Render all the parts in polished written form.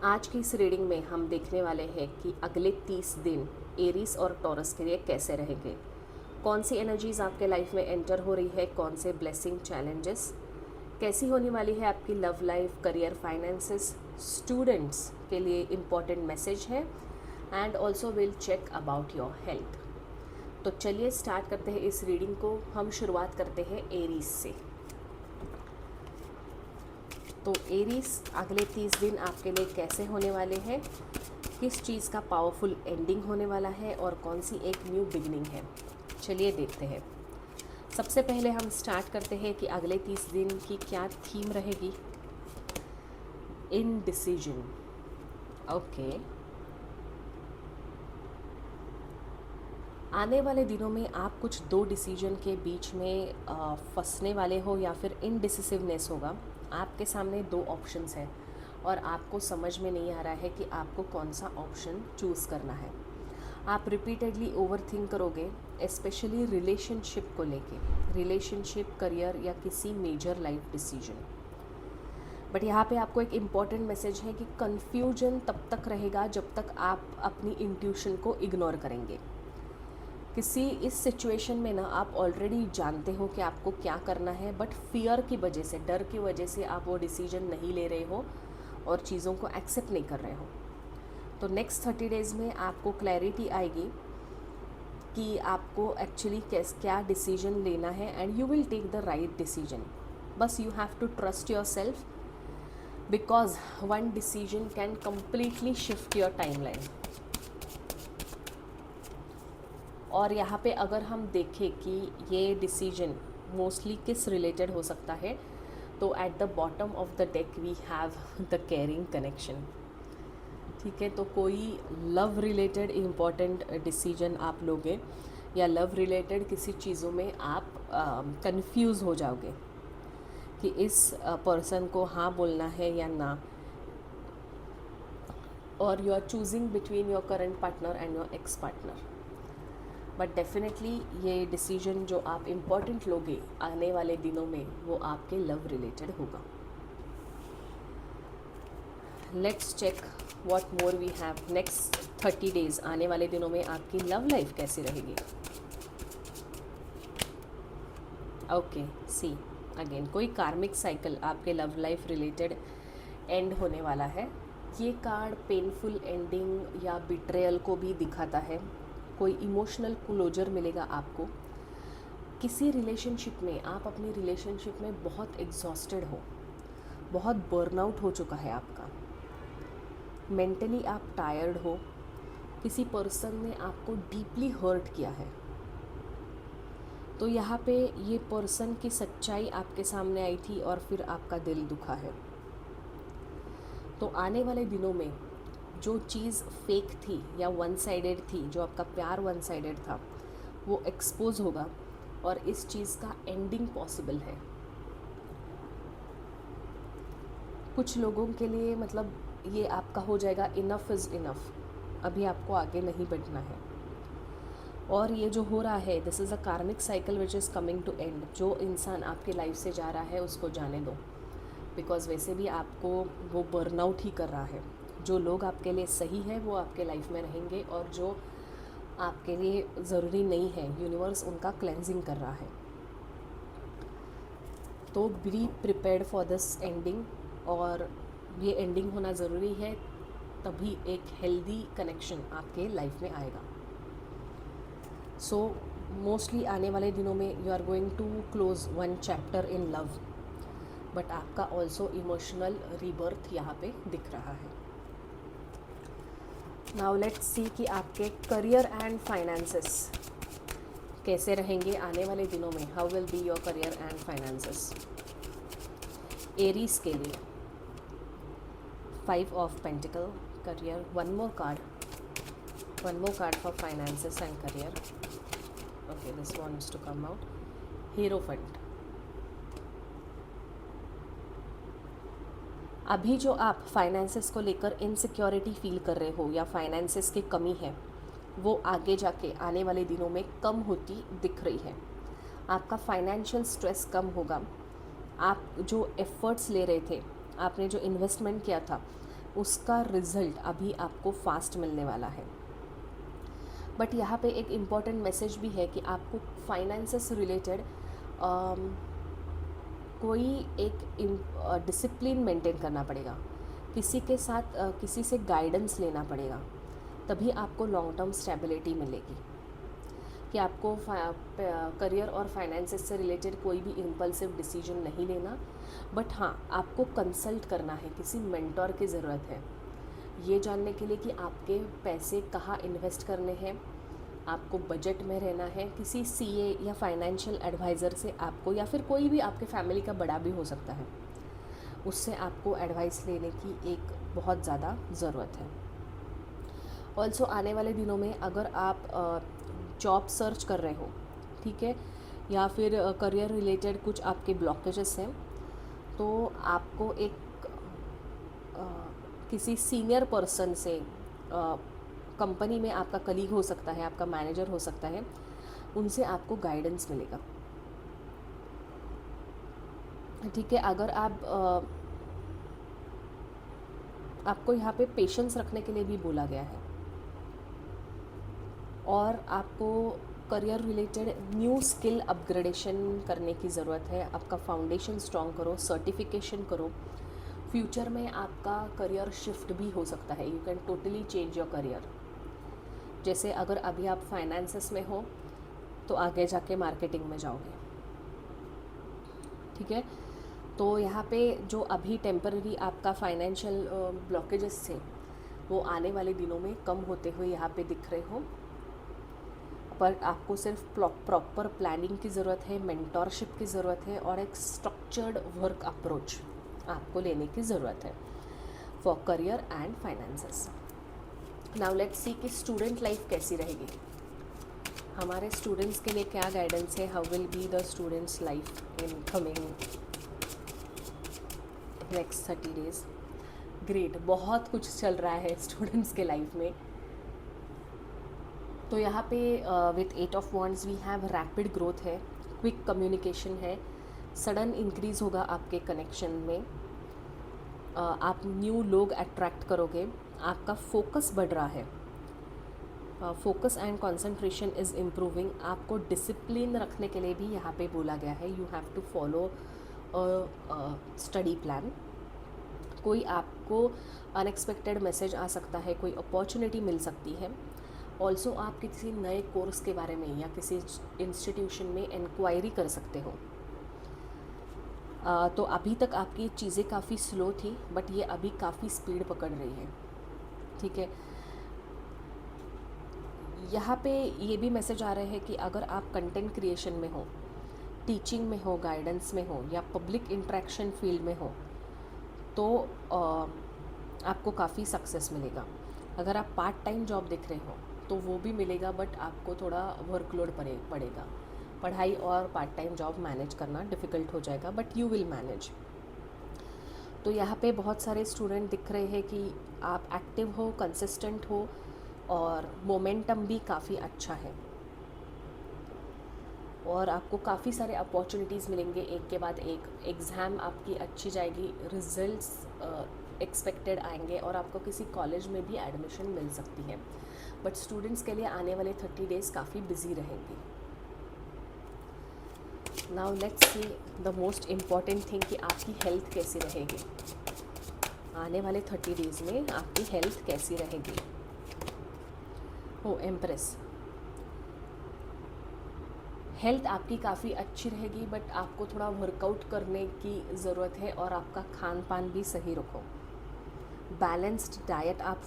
आज की इस रीडिंग में हम देखने वाले हैं कि अगले 30 दिन एरीज और टॉरस के लिए कैसे रहेंगे, कौन सी एनर्जीज आपके लाइफ में एंटर हो रही है, कौन से ब्लेसिंग चैलेंजेस, कैसी होने वाली है आपकी love life, career, finances, students के लिए इम्पॉर्टेंट मैसेज है and also will check about your health. तो चलिए स्टार्ट करते हैं इस रीडिंग को। हम शुरुआत करते हैं एरीज से। तो एरीज अगले 30 दिन आपके लिए कैसे होने वाले हैं, किस चीज़ का पावरफुल एंडिंग होने वाला है और कौन सी एक न्यू बिगनिंग है, चलिए देखते हैं। सबसे पहले हम स्टार्ट करते हैं कि अगले 30 दिन की क्या थीम रहेगी। इनडिसीजन। ओके, आने वाले दिनों में आप कुछ दो डिसीजन के बीच में फंसने वाले हो या फिर इनडिसिसिवनेस होगा। आपके सामने दो ऑप्शंस हैं और आपको समझ में नहीं आ रहा है कि आपको कौन सा ऑप्शन चूज़ करना है। आप रिपीटेडली ओवर थिंक करोगे, स्पेशली रिलेशनशिप को लेके, रिलेशनशिप, करियर या किसी मेजर लाइफ डिसीजन। बट यहाँ पे आपको एक इम्पॉर्टेंट मैसेज है कि कन्फ्यूजन तब तक रहेगा जब तक आप अपनी इंट्यूशन को इग्नोर करेंगे। किसी इस सिचुएशन में ना आप ऑलरेडी जानते हो कि आपको क्या करना है, बट फियर की वजह से, डर की वजह से आप वो डिसीजन नहीं ले रहे हो और चीज़ों को एक्सेप्ट नहीं कर रहे हो। तो नेक्स्ट 30 डेज़ में आपको क्लैरिटी आएगी कि आपको एक्चुअली क्या डिसीजन लेना है and you will take the right decision. बस you have to trust yourself because one decision can completely shift your timeline. और यहाँ पे अगर हम देखें कि ये डिसीजन मोस्टली किस रिलेटेड हो सकता है, तो at the bottom of the deck we have the caring connection. ठीक है, तो कोई लव रिलेटेड इम्पॉर्टेंट डिसीजन आप लोगे या लव रिलेटेड किसी चीज़ों में आप कंफ्यूज हो जाओगे कि इस पर्सन को हाँ बोलना है या ना, और you are choosing between your current partner and your ex partner. But definitely ये डिसीजन जो आप इम्पॉर्टेंट लोगे आने वाले दिनों में, वो आपके लव रिलेटेड होगा। Let's check what more we have next 30 days. आने वाले दिनों में आपकी लव लाइफ कैसी रहेगी। ओके, सी अगेन कोई कार्मिक साइकिल आपके लव लाइफ रिलेटेड एंड होने वाला है। ये कार्ड पेनफुल एंडिंग या बिट्रेयल को भी दिखाता है। कोई इमोशनल क्लोजर मिलेगा आपको। किसी रिलेशनशिप में, आप अपनी रिलेशनशिप में बहुत एग्जॉस्टेड हो, बहुत बर्नआउट हो चुका है आपका, मेंटली आप टायर्ड हो, किसी पर्सन ने आपको डीपली हर्ट किया है। तो यहाँ पे ये पर्सन की सच्चाई आपके सामने आई थी और फिर आपका दिल दुखा है। तो आने वाले दिनों में जो चीज़ फेक थी या वन साइडेड थी, जो आपका प्यार वन साइडेड था, वो एक्सपोज होगा और इस चीज़ का एंडिंग पॉसिबल है। कुछ लोगों के लिए मतलब ये आपका हो जाएगा इनफ इज़ इनफ, अभी आपको आगे नहीं बढ़ना है। और ये जो हो रहा है, this is a karmic cycle which is coming to end. जो इंसान आपके लाइफ से जा रहा है उसको जाने दो, बिकॉज वैसे भी आपको वो बर्नआउट ही कर रहा है। जो लोग आपके लिए सही है वो आपके लाइफ में रहेंगे और जो आपके लिए ज़रूरी नहीं है, यूनिवर्स उनका क्लेंजिंग कर रहा है। तो be prepared for this ending, और ये एंडिंग होना ज़रूरी है, तभी एक हेल्दी कनेक्शन आपके लाइफ में आएगा। सो मोस्टली आने वाले दिनों में you are going to close one chapter in love, but आपका ऑल्सो इमोशनल रीबर्थ यहाँ पे दिख रहा है। नाउ लेट्स सी कि आपके करियर एंड फाइनेंसेस कैसे रहेंगे आने वाले दिनों में। How will be your career and finances Aries के लिए। 5 of pentacle, career, one more card for finances and career. Okay, this wants to come out. Hierophant. अभी जो आप फाइनेंसेस को लेकर इनसिक्योरिटी फील कर रहे हो या फाइनेंसेस की कमी है, वो आगे जाके आने वाले दिनों में कम होती दिख रही है। आपका फाइनेंशियल स्ट्रेस कम होगा। आप जो एफ़र्ट्स ले रहे थे, आपने जो इन्वेस्टमेंट किया था, उसका रिज़ल्ट अभी आपको फास्ट मिलने वाला है। बट यहाँ पे एक इम्पॉर्टेंट मैसेज भी है कि आपको फाइनेंसेस रिलेटेड कोई एक डिसिप्लिन मेंटेन करना पड़ेगा, किसी के साथ किसी से गाइडेंस लेना पड़ेगा, तभी आपको लॉन्ग टर्म स्टेबिलिटी मिलेगी। कि आपको करियर और फाइनेंसेस से रिलेटेड कोई भी इम्पल्सिव डिसीजन नहीं लेना, बट हाँ आपको कंसल्ट करना है, किसी मेंटोर की ज़रूरत है ये जानने के लिए कि आपके पैसे कहाँ इन्वेस्ट करने हैं, आपको बजट में रहना है। किसी सीए या फाइनेंशियल एडवाइज़र से आपको, या फिर कोई भी आपके फैमिली का बड़ा भी हो सकता है, उससे आपको एडवाइस लेने की एक बहुत ज़्यादा ज़रूरत है। ऑल्सो आने वाले दिनों में अगर आप जॉब सर्च कर रहे हो, ठीक है, या फिर करियर रिलेटेड कुछ आपके ब्लॉकेजेस हैं, तो आपको एक किसी सीनियर पर्सन से, कंपनी में आपका कलीग हो सकता है, आपका मैनेजर हो सकता है, उनसे आपको गाइडेंस मिलेगा। ठीक है, अगर आपको यहाँ पे पेशेंस रखने के लिए भी बोला गया है, और आपको career related new skill upgradation करने की ज़रूरत है। आपका फाउंडेशन स्ट्रॉन्ग करो, सर्टिफिकेशन करो। फ्यूचर में आपका करियर शिफ्ट भी हो सकता है, you can totally change your career. जैसे अगर अभी आप फाइनेंसेस में हो तो आगे जाके मार्केटिंग में जाओगे, ठीक है। तो यहाँ पे जो अभी टेम्पररी आपका फाइनेंशियल ब्लॉकेजेस थे, वो आने वाले दिनों में कम होते हुए यहाँ पे दिख रहे हो। पर आपको सिर्फ प्रॉपर प्लानिंग की ज़रूरत है, मेंटोरशिप की ज़रूरत है, और एक स्ट्रक्चर्ड वर्क अप्रोच आपको लेने की ज़रूरत है for career and finances. Now let's see कि स्टूडेंट लाइफ कैसी रहेगी, हमारे स्टूडेंट्स के लिए क्या गाइडेंस है, how will be the students life in coming next 30 days. Great, बहुत कुछ चल रहा है स्टूडेंट्स के लाइफ में। तो यहाँ पे with 8 of wands we have rapid growth है, क्विक कम्युनिकेशन है, सडन इंक्रीज़ होगा आपके कनेक्शन में, आप न्यू लोग अट्रैक्ट करोगे, आपका फोकस बढ़ रहा है, focus and concentration is improving. आपको डिसिप्लिन रखने के लिए भी यहाँ पे बोला गया है, you have to follow study plan. कोई आपको अनएक्सपेक्टेड मैसेज आ सकता है, कोई अपॉर्चुनिटी मिल सकती है। ऑल्सो आप किसी नए कोर्स के बारे में या किसी इंस्टीट्यूशन में इंक्वायरी कर सकते हो। तो अभी तक आपकी चीज़ें काफ़ी स्लो थी, बट ये अभी काफ़ी स्पीड पकड़ रही है, ठीक है। यहाँ पे ये भी मैसेज आ रहे हैं कि अगर आप कंटेंट क्रिएशन में हो, टीचिंग में हो, गाइडेंस में हो, या पब्लिक इंटरेक्शन फील्ड में हो, तो आपको काफ़ी सक्सेस मिलेगा। अगर आप पार्ट टाइम जॉब देख रहे हो तो वो भी मिलेगा, बट आपको थोड़ा वर्कलोड पड़ेगा। पढ़ाई और पार्ट टाइम जॉब मैनेज करना डिफ़िकल्ट हो जाएगा, बट यू विल मैनेज। तो यहाँ पे बहुत सारे स्टूडेंट दिख रहे हैं कि आप एक्टिव हो, कंसिस्टेंट हो, और मोमेंटम भी काफ़ी अच्छा है, और आपको काफ़ी सारे अपॉर्चुनिटीज़ मिलेंगे एक के बाद एक। एग्ज़ाम आपकी अच्छी जाएगी, रिजल्ट्स एक्सपेक्टेड आएंगे, और आपको किसी कॉलेज में भी एडमिशन मिल सकती है। बट स्टूडेंट्स के लिए आने वाले 30 डेज़ काफ़ी बिजी रहेंगे। Now let's see the most important thing कि आपकी हेल्थ कैसी रहेगी आने वाले 30 डेज़ में। आपकी हेल्थ कैसी रहेगी? एम्प्रेस, हेल्थ आपकी काफ़ी अच्छी रहेगी, बट आपको थोड़ा वर्कआउट करने की ज़रूरत है, और आपका खान पान भी सही रखो। बैलेंस्ड डाइट आप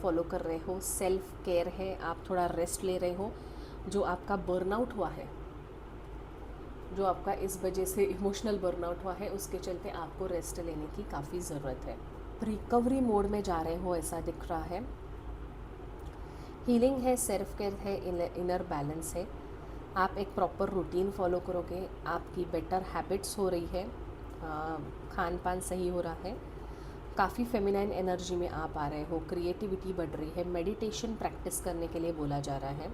फॉलो कर रहे हो, सेल्फ केयर है, आप थोड़ा रेस्ट ले रहे हो। जो आपका बर्नआउट हुआ है, जो आपका इस वजह से इमोशनल बर्नआउट हुआ है, उसके चलते आपको रेस्ट लेने की काफ़ी ज़रूरत है। रिकवरी मोड में जा रहे हो ऐसा दिख रहा है। हीलिंग है, सेल्फ केयर है, इनर बैलेंस है। आप एक प्रॉपर रूटीन फॉलो करोगे, आपकी बेटर हैबिट्स हो रही है, खान पान सही हो रहा है, काफ़ी फेमिनाइन एनर्जी में आप आ रहे हो, क्रिएटिविटी बढ़ रही है। मेडिटेशन प्रैक्टिस करने के लिए बोला जा रहा है।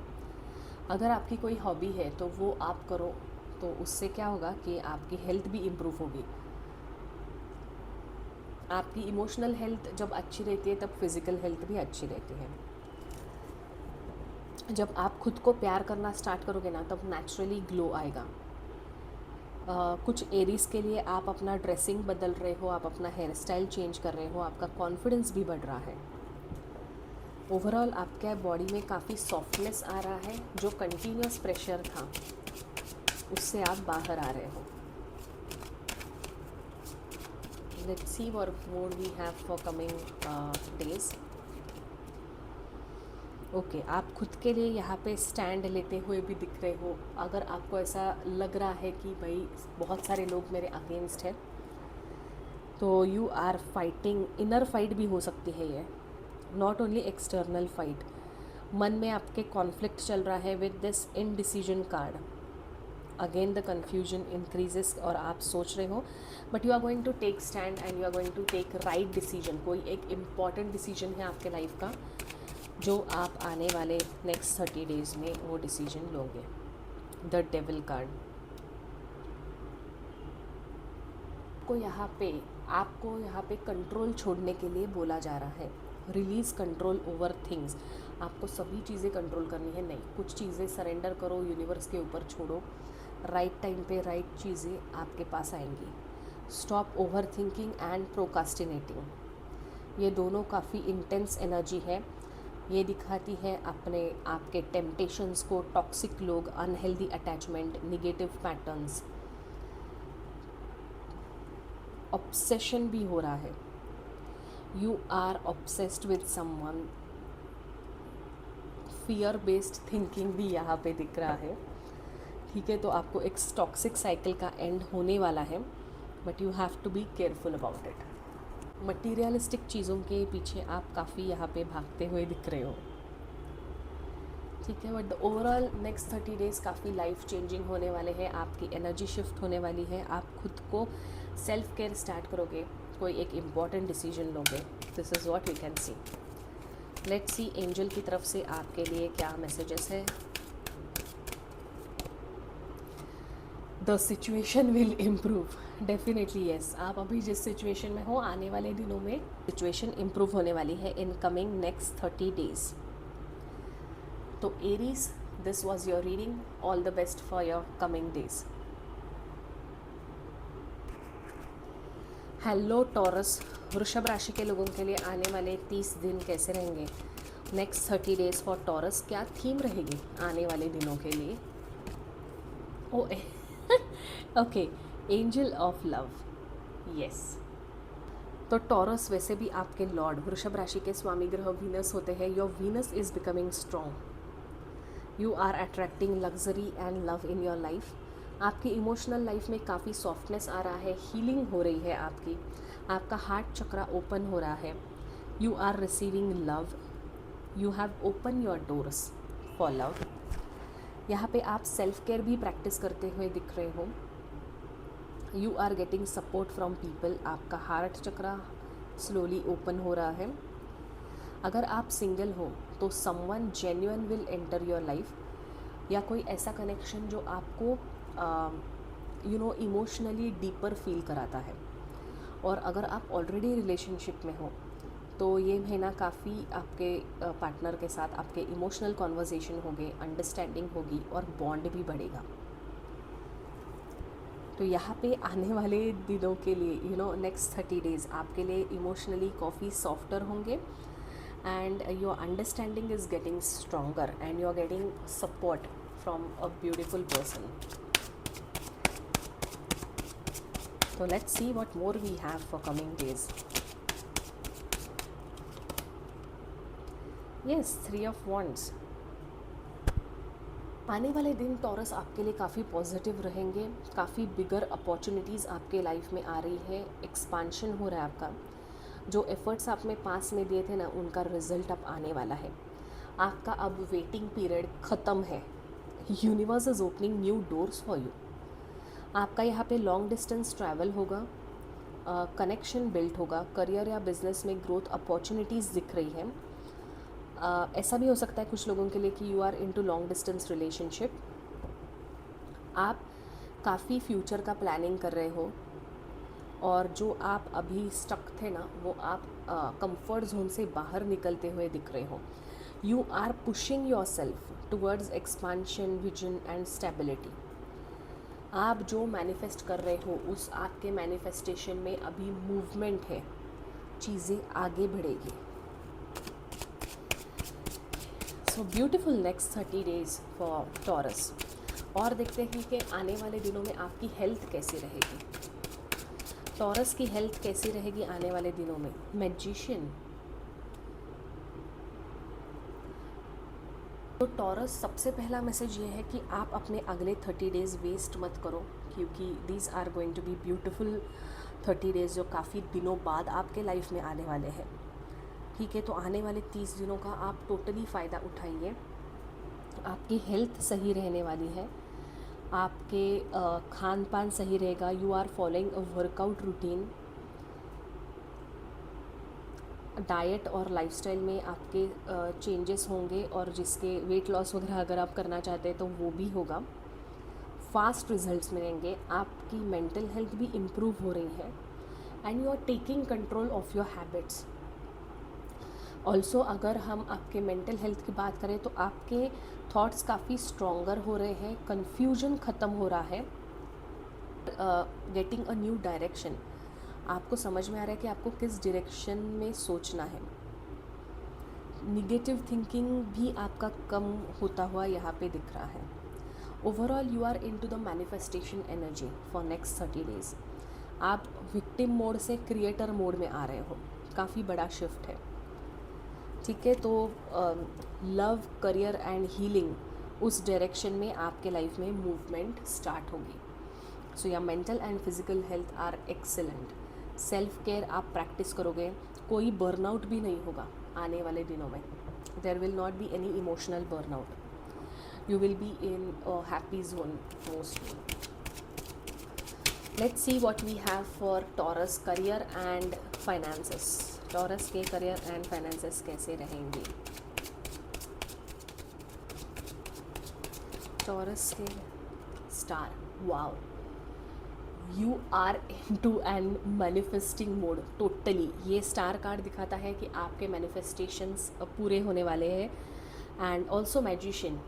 अगर आपकी कोई हॉबी है तो वो आप करो, तो उससे क्या होगा कि आपकी हेल्थ भी इम्प्रूव होगी। आपकी इमोशनल हेल्थ जब अच्छी रहती है तब फिज़िकल हेल्थ भी अच्छी रहती है। जब आप खुद को प्यार करना स्टार्ट करोगे ना तब नेचुरली ग्लो आएगा। कुछ एरीज़ के लिए आप अपना ड्रेसिंग बदल रहे हो, आप अपना हेयर स्टाइल चेंज कर रहे हो, आपका कॉन्फिडेंस भी बढ़ रहा है। ओवरऑल आपके बॉडी में काफ़ी सॉफ्टनेस आ रहा है, जो कंटिन्यूस प्रेशर था उससे आप बाहर आ रहे हो। Let's see what more we have for coming days. Okay, आप खुद के लिए यहाँ पे स्टैंड लेते हुए भी दिख रहे हो। अगर आपको ऐसा लग रहा है कि भाई बहुत सारे लोग मेरे अगेंस्ट हैं, तो you are fighting, inner fight भी हो सकती है ये, नॉट ओनली एक्सटर्नल फाइट। मन में आपके कॉन्फ्लिक्ट चल रहा है with this indecision card. Again the confusion increases और आप सोच रहे हो, but you are going to take stand and you are going to take right decision. कोई एक इम्पॉर्टेंट डिसीजन है आपके लाइफ का, जो आप आने वाले नेक्स्ट 30 डेज़ में वो डिसीजन लोगे। द डेविल कार्ड आपको यहाँ पे कंट्रोल छोड़ने के लिए बोला जा रहा है। Release control over things. आपको सभी चीज़ें कंट्रोल करनी है, नहीं, कुछ चीज़ें सरेंडर करो, यूनिवर्स के ऊपर छोड़ो। राइट टाइम पे राइट चीज़ें आपके पास आएंगी। Stop over thinking and procrastinating. ये दोनों काफ़ी इंटेंस एनर्जी है। ये दिखाती है अपने आपके टेम्पटेशंस को, टॉक्सिक लोग, unhealthy attachment, negative patterns. Obsession भी हो रहा है, you are obsessed with someone. Fear based thinking भी यहाँ पे दिख रहा है। ठीक है, तो आपको एक टॉक्सिक साइकिल का एंड होने वाला है, but you have to be careful about it. Materialistic चीज़ों के पीछे आप काफ़ी यहाँ पे भागते हुए दिख रहे हो। ठीक है, but the overall next 30 days काफ़ी लाइफ चेंजिंग होने वाले हैं। आपकी एनर्जी शिफ्ट होने वाली है, आप खुद को सेल्फ केयर स्टार्ट करोगे, कोई एक इम्पॉर्टेंट डिसीजन लोगे। This is what we can see. Let's see angel की तरफ से आपके लिए क्या मैसेजेस है। The situation will improve, definitely yes. आप अभी जिस सिचुएशन में हो, आने वाले दिनों में सिचुएशन इम्प्रूव होने वाली है इन कमिंग नेक्स्ट 30 डेज़। तो Aries, this was your reading. All the best for your coming days. Hello taurus, वृषभ राशि के लोगों के लिए आने वाले 30 दिन कैसे रहेंगे? नेक्स्ट 30 डेज़ फॉर टॉरस, क्या थीम रहेगी आने वाले दिनों के लिए? Oh okay, angel of love, yes. तो टॉरस वैसे भी आपके लॉर्ड, वृषभ राशि के स्वामी ग्रह वीनस होते हैं। Your Venus is becoming strong. You are attracting luxury and love in your life. आपकी इमोशनल लाइफ में काफ़ी सॉफ्टनेस आ रहा है, हीलिंग हो रही है आपकी। आपका हार्ट चक्रा ओपन हो रहा है। You are receiving love, you have open your doors for love. यहाँ पे आप सेल्फ केयर भी प्रैक्टिस करते हुए दिख रहे हो। You are getting support from people. आपका हार्ट चक्रा स्लोली ओपन हो रहा है। अगर आप सिंगल हो तो someone genuine will enter your life, या कोई ऐसा कनेक्शन जो आपको इमोशनली डीपर फील कराता है। और अगर आप ऑलरेडी रिलेशनशिप में हो तो ये महीना काफ़ी आपके पार्टनर के साथ आपके इमोशनल कॉन्वर्जेशन होंगे, अंडरस्टैंडिंग होगी और बॉन्ड भी बढ़ेगा। तो यहाँ पे आने वाले दिनों के लिए नेक्स्ट 30 डेज़ आपके लिए इमोशनली काफ़ी सॉफ्टर होंगे, and your understanding is getting stronger and you are getting support from a beautiful person. So let's see what more we have for coming days. Yes, 3 of Wands. आने वाले दिन taurus आपके लिए काफ़ी positive रहेंगे। काफ़ी बिगर opportunities आपके life में आ रही है, एक्सपांशन हो रहा है आपका। जो एफर्ट्स आप में पास में दिए थे ना, उनका रिजल्ट अब आने वाला है। आपका अब वेटिंग पीरियड ख़त्म है। Universe is opening new doors for you. आपका यहाँ पे लॉन्ग डिस्टेंस ट्रैवल होगा, कनेक्शन बिल्ड होगा, करियर या बिजनेस में ग्रोथ अपॉर्चुनिटीज़ दिख रही है। ऐसा भी हो सकता है कुछ लोगों के लिए कि you are into long distance relationship. आप काफ़ी फ्यूचर का प्लानिंग कर रहे हो। और जो आप अभी स्टक थे ना, वो आप कंफर्ट जोन से बाहर निकलते हुए दिख रहे हो। You are pushing yourself towards expansion, vision and stability. आप जो मैनिफेस्ट कर रहे हो उस आपके मैनिफेस्टेशन में अभी मूवमेंट है, चीज़ें आगे बढ़ेगी। So beautiful next 30 days for taurus. और देखते हैं कि आने वाले दिनों में आपकी हेल्थ कैसी रहेगी, टॉरस की हेल्थ कैसी रहेगी आने वाले दिनों में। मैजिशियन, तो टॉरस सबसे पहला मैसेज ये है कि आप अपने अगले 30 डेज़ वेस्ट मत करो, क्योंकि these are going to be beautiful 30 days जो काफ़ी दिनों बाद आपके लाइफ में आने वाले हैं। ठीक है, तो आने वाले 30 दिनों का आप टोटली फ़ायदा उठाइए। आपकी हेल्थ सही रहने वाली है, आपके खान पान सही रहेगा। You are following a workout routine, diet और लाइफस्टाइल में आपके चेंजेस होंगे, और जिसके वेट लॉस वगैरह अगर आप करना चाहते हैं तो वो भी होगा। फास्ट रिजल्ट्स मिलेंगे, आपकी मेंटल हेल्थ भी इम्प्रूव हो रही है, and you are taking control of your habits. Also अगर हम आपके मेंटल हेल्थ की बात करें तो आपके थॉट्स काफ़ी स्ट्रॉन्गर हो रहे हैं, कन्फ्यूजन ख़त्म हो रहा है, गेटिंग अ न्यू डायरेक्शन। आपको समझ में आ रहा है कि आपको किस डायरेक्शन में सोचना है। निगेटिव थिंकिंग भी आपका कम होता हुआ यहाँ पे दिख रहा है। Overall you are into the manifestation energy for next 30 days. आप विक्टिम मोड से क्रिएटर मोड में आ रहे हो, काफ़ी बड़ा शिफ्ट है। ठीक है, तो लव, करियर एंड हीलिंग, उस डायरेक्शन में आपके लाइफ में मूवमेंट स्टार्ट होगी। सो या mental and physical health are excellent. Self care आप प्रैक्टिस करोगे, कोई बर्नआउट भी नहीं होगा आने वाले दिनों में। There will not be any emotional burnout, you will be in a happy zone mostly. Let's see what we have for Taurus career and finances. Taurus के career and finances कैसे रहेंगे? Taurus के star, wow, you are into an manifesting mode totally. ये star card दिखाता है कि आपके manifestations पूरे होने वाले हैं, and also magician,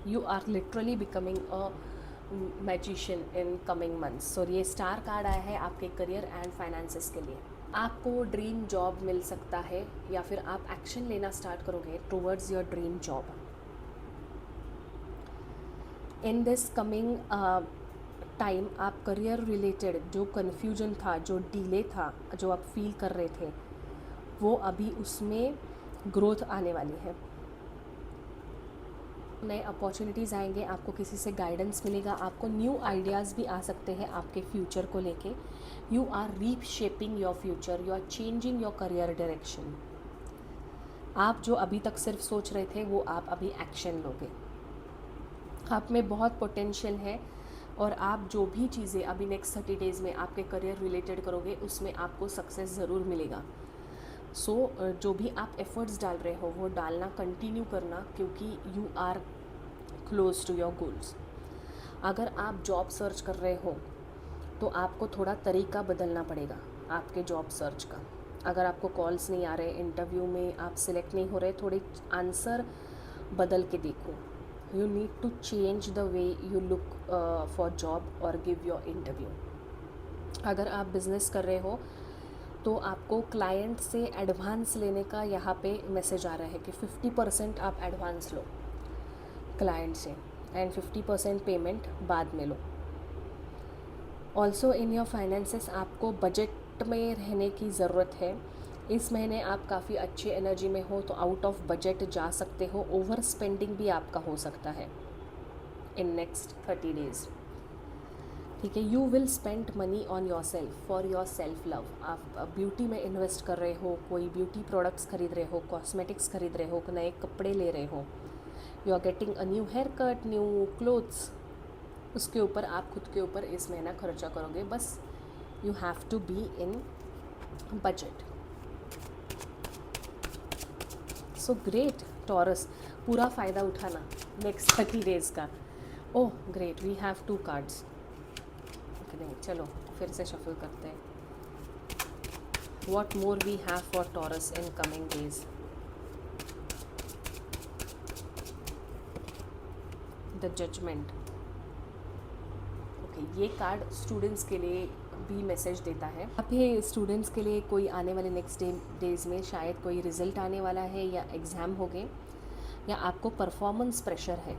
you are literally becoming a magician in coming months. So ये स्टार कार्ड आया है आपके करियर एंड फाइनेंसेस के लिए। आपको ड्रीम जॉब मिल सकता है, या फिर आप एक्शन लेना स्टार्ट करोगे towards your dream job. In this coming time आप करियर रिलेटेड जो कन्फ्यूजन था, जो डिले था, जो आप फील कर रहे थे, वो अभी उसमें ग्रोथ आने वाली है। नए अपॉर्चुनिटीज़ आएंगे, आपको किसी से गाइडेंस मिलेगा, आपको न्यू आइडियाज़ भी आ सकते हैं आपके फ्यूचर को लेके। You are reshaping your future, you are changing your career direction. आप जो अभी तक सिर्फ सोच रहे थे वो आप अभी एक्शन लोगे। आप में बहुत पोटेंशियल है, और आप जो भी चीज़ें अभी नेक्स्ट 30 डेज़ में आपके करियर रिलेटेड करोगे उसमें आपको सक्सेस ज़रूर मिलेगा। सो जो भी आप एफ़र्ट्स डाल रहे हो वो डालना कंटिन्यू करना, क्योंकि you are close to your goals. अगर आप जॉब सर्च कर रहे हो तो आपको थोड़ा तरीका बदलना पड़ेगा आपके जॉब सर्च का। अगर आपको कॉल्स नहीं आ रहे, इंटरव्यू में आप सिलेक्ट नहीं हो रहे, थोड़े आंसर बदल के देखो। You need to change the way you look for job और गिव योर इंटरव्यू। अगर आप बिज़नेस कर रहे हो तो आपको क्लाइंट से एडवांस लेने का यहाँ पे मैसेज आ रहा है कि 50% आप एडवांस लो क्लाइंट से, एंड 50% पेमेंट बाद में लो। ऑल्सो इन योर फाइनेंसेस आपको बजट में रहने की ज़रूरत है। इस महीने आप काफ़ी अच्छी एनर्जी में हो तो आउट ऑफ बजट जा सकते हो, ओवर स्पेंडिंग भी आपका हो सकता है इन नेक्स्ट 30 डेज़। ठीक है, you will spend money on your self for your self love. आप ब्यूटी में इन्वेस्ट कर रहे हो, कोई ब्यूटी प्रोडक्ट्स खरीद रहे हो, कॉस्मेटिक्स खरीद रहे हो, नए कपड़े ले रहे हो, you are getting a new hair cut, new clothes, उसके ऊपर आप खुद के ऊपर इस महीना खर्चा करोगे। बस you have to be in budget. So great Taurus, पूरा फ़ायदा उठाना नेक्स्ट 30 डेज़ का। Oh great, we have 2 cards. नहीं, चलो फिर से शफल करते हैं। What more we have for Taurus in coming days? The Judgment. Okay, ये कार्ड स्टूडेंट्स के लिए भी मैसेज देता है। अब ये स्टूडेंट्स के लिए कोई आने वाले नेक्स्ट डेज में शायद कोई रिजल्ट आने वाला है, या एग्ज़ाम हो गए, या आपको परफॉर्मेंस प्रेशर है।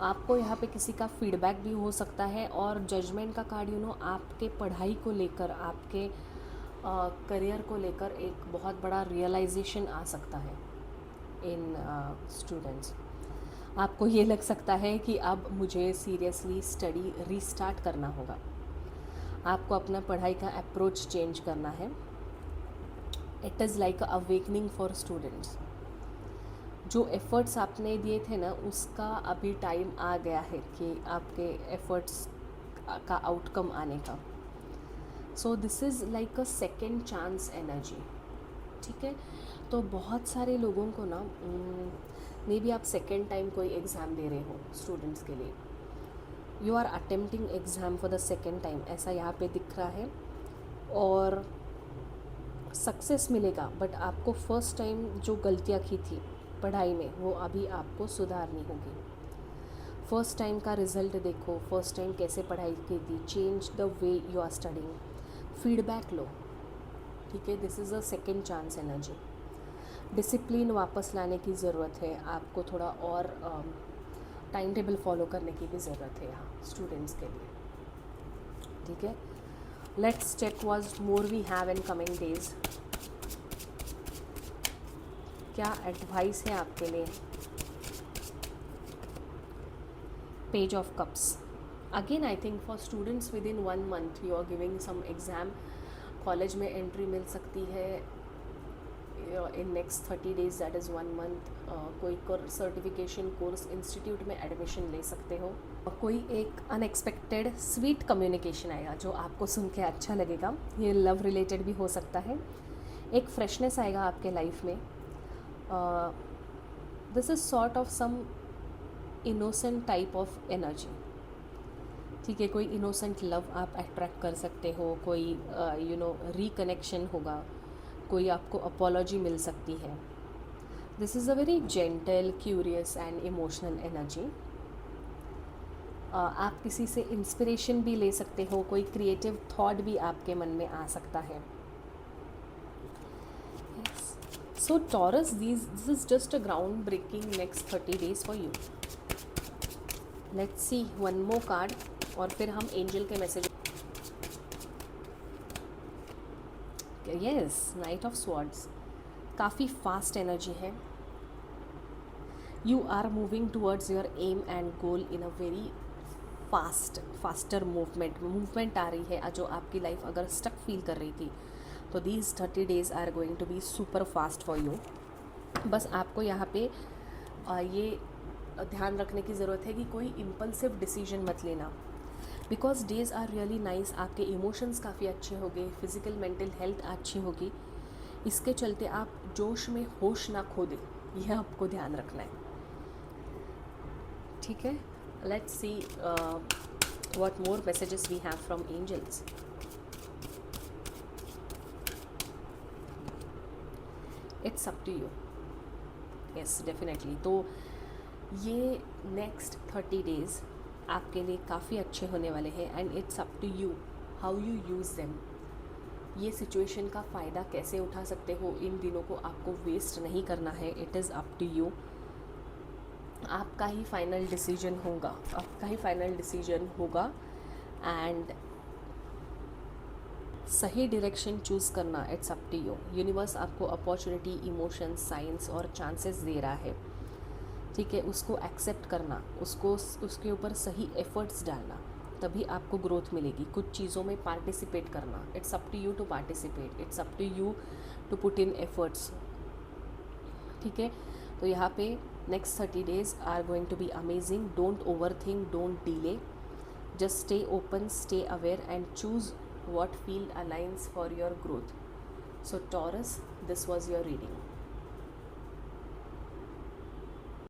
आपको यहाँ पे किसी का फीडबैक भी हो सकता है। और जजमेंट का कार्ड आपके पढ़ाई को लेकर, आपके करियर को लेकर एक बहुत बड़ा रियलाइजेशन आ सकता है इन स्टूडेंट्स। आपको ये लग सकता है कि अब मुझे सीरियसली स्टडी रीस्टार्ट करना होगा। आपको अपना पढ़ाई का अप्रोच चेंज करना है। It is like a awakening for students. जो एफ़र्ट्स आपने दिए थे ना, उसका अभी टाइम आ गया है कि आपके एफ़र्ट्स का आउटकम आने का। So this is like a second chance energy. ठीक है, तो बहुत सारे लोगों को ना मे बी आप सेकेंड टाइम कोई एग्ज़ाम दे रहे हो स्टूडेंट्स के लिए। You are attempting exam for the second time, ऐसा यहाँ पे दिख रहा है। और सक्सेस मिलेगा, बट आपको फर्स्ट टाइम जो गलतियाँ की थी पढ़ाई में, वो अभी आपको सुधारनी होगी। फर्स्ट टाइम का रिज़ल्ट देखो, फर्स्ट टाइम कैसे पढ़ाई की थी, change the way you are studying, feedback लो। ठीक है, this is a second chance energy. Discipline वापस लाने की ज़रूरत है आपको, थोड़ा और टाइम टेबल फॉलो करने की भी ज़रूरत है यहाँ स्टूडेंट्स के लिए। ठीक है, let's check what more we have in coming days. क्या एडवाइस है आपके लिए? Page of cups. Again I think for students within 1 month you are giving some exam. College में एंट्री मिल सकती है in next 30 days, that is 1 month। कोई certification course institute में एडमिशन ले सकते हो। कोई एक अनएक्सपेक्टेड स्वीट कम्युनिकेशन आएगा जो आपको सुन के अच्छा लगेगा। ये लव रिलेटेड भी हो सकता है। एक फ्रेशनेस आएगा आपके लाइफ में। This is sort of some innocent type of energy. ठीक है, कोई इनोसेंट लव आप अट्रैक्ट कर सकते हो। कोई रिकनेक्शन होगा, कोई आपको अपॉलॉजी मिल सकती है। This is a very gentle, curious and emotional energy. आप किसी से इंस्पिरेशन भी ले सकते हो, कोई क्रिएटिव थॉट भी आपके मन में आ सकता है। So Taurus, this is just a groundbreaking next 30 days for you. Let's see one more card और फिर हम एंजल के message. Yes, knight of swords. काफ़ी फास्ट एनर्जी है। You are moving towards your aim and goal in a very faster movement आ रही है, जो आपकी लाइफ अगर स्टक फील कर रही थी तो these 30 days are going to be super fast for you. बस आपको यहाँ पे ये ध्यान रखने की ज़रूरत है कि कोई इम्पल्सिव डिसीजन मत लेना, because days are really nice. आपके इमोशंस काफ़ी अच्छे होंगे, फिज़िकल मेंटल हेल्थ अच्छी होगी। इसके चलते आप जोश में होश ना खो दें, यह आपको ध्यान रखना है। ठीक है, let's see what more messages we have from angels. It's up to you. Yes, definitely. तो ये नेक्स्ट 30 days आपके लिए काफ़ी अच्छे होने वाले हैं, and it's up to you how you use them. ये सिचुएशन का फ़ायदा कैसे उठा सकते हो, इन दिनों को आपको वेस्ट नहीं करना है। It is up to you. आपका ही फाइनल डिसीजन होगा, एंड सही डायरेक्शन चूज़ करना, it's up to you. Universe आपको अपॉर्चुनिटी, इमोशंस, साइंस और चांसेस दे रहा है। ठीक है, उसको एक्सेप्ट करना, उसके ऊपर सही एफर्ट्स डालना, तभी आपको ग्रोथ मिलेगी। कुछ चीज़ों में पार्टिसिपेट करना, it's up to you to participate, it's up to you to put in efforts. ठीक है, तो यहाँ पे next 30 days are going to be amazing. Don't overthink, don't delay, just stay open, stay aware and choose what field aligns for your growth. So Taurus, this was your reading.